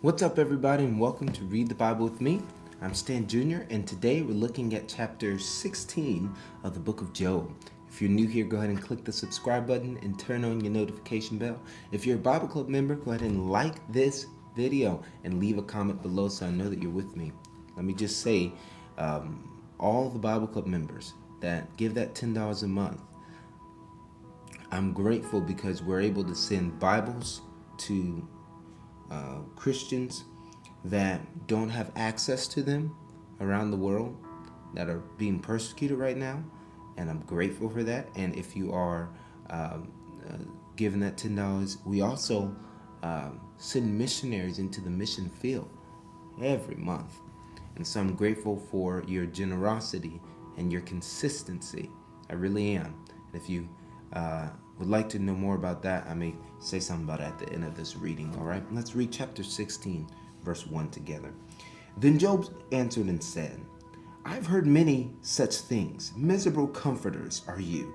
What's up, everybody, and welcome to Read the Bible with me. I'm Stan Jr., and today we're looking at chapter 16 of the book of Job. If you're new here, go ahead and click the subscribe button and turn on your notification bell. If you're a Bible Club member, go ahead and like this video and leave a comment below so I know that you're with me. Let me just say, all the Bible Club members that give that $10 a month, I'm grateful because we're able to send Bibles to Christians that don't have access to them around the world that are being persecuted right now, and I'm grateful for that. And if you are giving that $10, we also send missionaries into the mission field every month, and so I'm grateful for your generosity and your consistency. I really am. And if you would like to know more about that, I may say something about it at the end of this reading. All right, let's read chapter 16, verse 1 together. Then Job answered and said, I've heard many such things. Miserable comforters are you.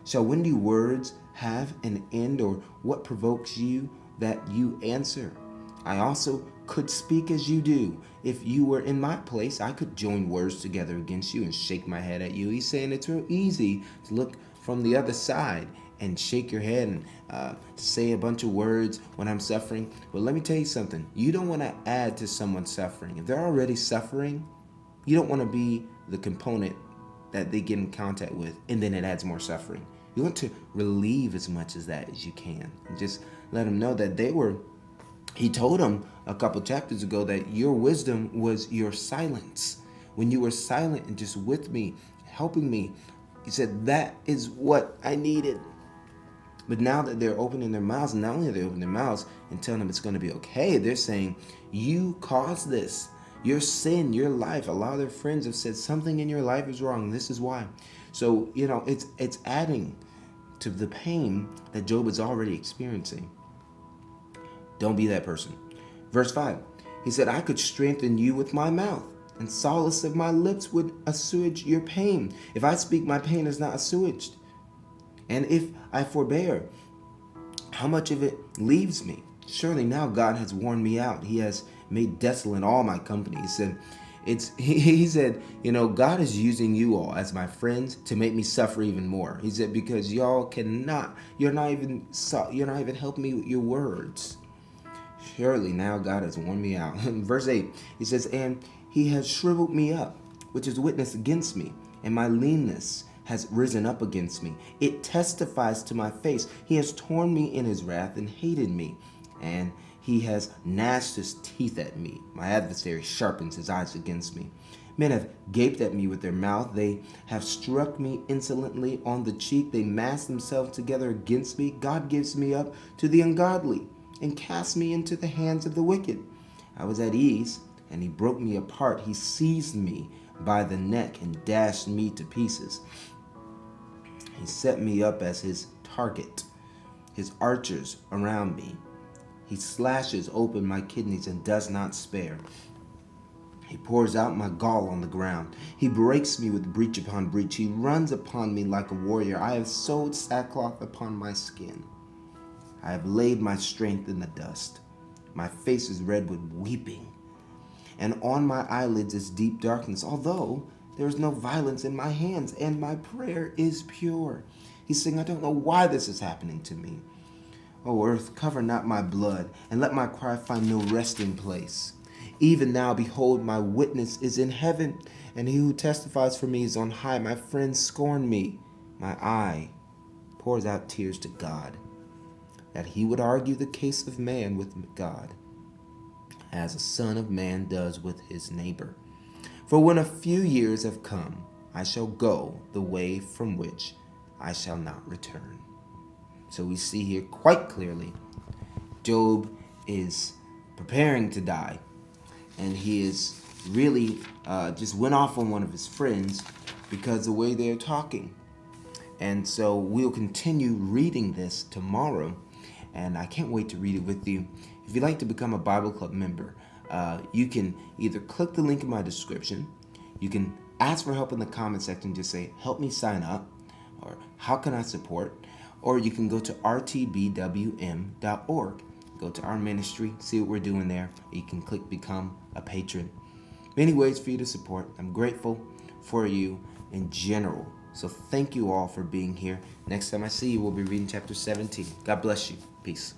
Shall windy words have an end, or what provokes you that you answer? I also could speak as you do. If you were in my place, I could join words together against you and shake my head at you. He's saying it's real easy to look from the other side and shake your head and say a bunch of words when I'm suffering. But let me tell you something. You don't want to add to someone's suffering. If they're already suffering, you don't want to be the component that they get in contact with, and then it adds more suffering. You want to relieve as much as that as you can. And just let them know that he told them a couple chapters ago that your wisdom was your silence. When you were silent and just with me, helping me, he said, that is what I needed. But now that they're opening their mouths, and not only are they opening their mouths and telling them it's going to be okay, they're saying, you caused this. Your sin, your life. A lot of their friends have said something in your life is wrong. This is why. So, it's adding to the pain that Job is already experiencing. Don't be that person. Verse 5, he said, I could strengthen you with my mouth, and solace of my lips would assuage your pain. If I speak, my pain is not assuaged. And if I forbear, how much of it leaves me? Surely now God has worn me out. He has made desolate all my company. He said, God is using you all as my friends to make me suffer even more. He said, because you're not even helping me with your words. Surely now God has worn me out. Verse 8, he says, and he has shriveled me up, which is witness against me, and my leanness has risen up against me. It testifies to my face. He has torn me in his wrath and hated me, and he has gnashed his teeth at me. My adversary sharpens his eyes against me. Men have gaped at me with their mouth. They have struck me insolently on the cheek. They mass themselves together against me. God gives me up to the ungodly and casts me into the hands of the wicked. I was at ease, and he broke me apart. He seized me by the neck and dashed me to pieces. He set me up as his target, his archers around me. He slashes open my kidneys and does not spare. He pours out my gall on the ground. He breaks me with breach upon breach. He runs upon me like a warrior. I have sewed sackcloth upon my skin. I have laid my strength in the dust. My face is red with weeping, and on my eyelids is deep darkness, although there is no violence in my hands, and my prayer is pure. He's saying, I don't know why this is happening to me. O earth, cover not my blood, and let my cry find no resting place. Even now, behold, my witness is in heaven, and he who testifies for me is on high. My friends scorn me. My eye pours out tears to God, that he would argue the case of man with God, as a son of man does with his neighbor. For when a few years have come, I shall go the way from which I shall not return. So we see here quite clearly, Job is preparing to die, and he is really just went off on one of his friends because of the way they're talking. And so we'll continue reading this tomorrow, and I can't wait to read it with you. If you'd like to become a Bible Club member, you can either click the link in my description, you can ask for help in the comment section, just say, help me sign up, or how can I support, or you can go to RTBWM.org. go to our ministry, see what we're doing there. You can click become a patron. Many ways for you to support. I'm grateful for you in general. So thank you all for being here. Next time I see you, we'll be reading chapter 17. God bless you. Peace.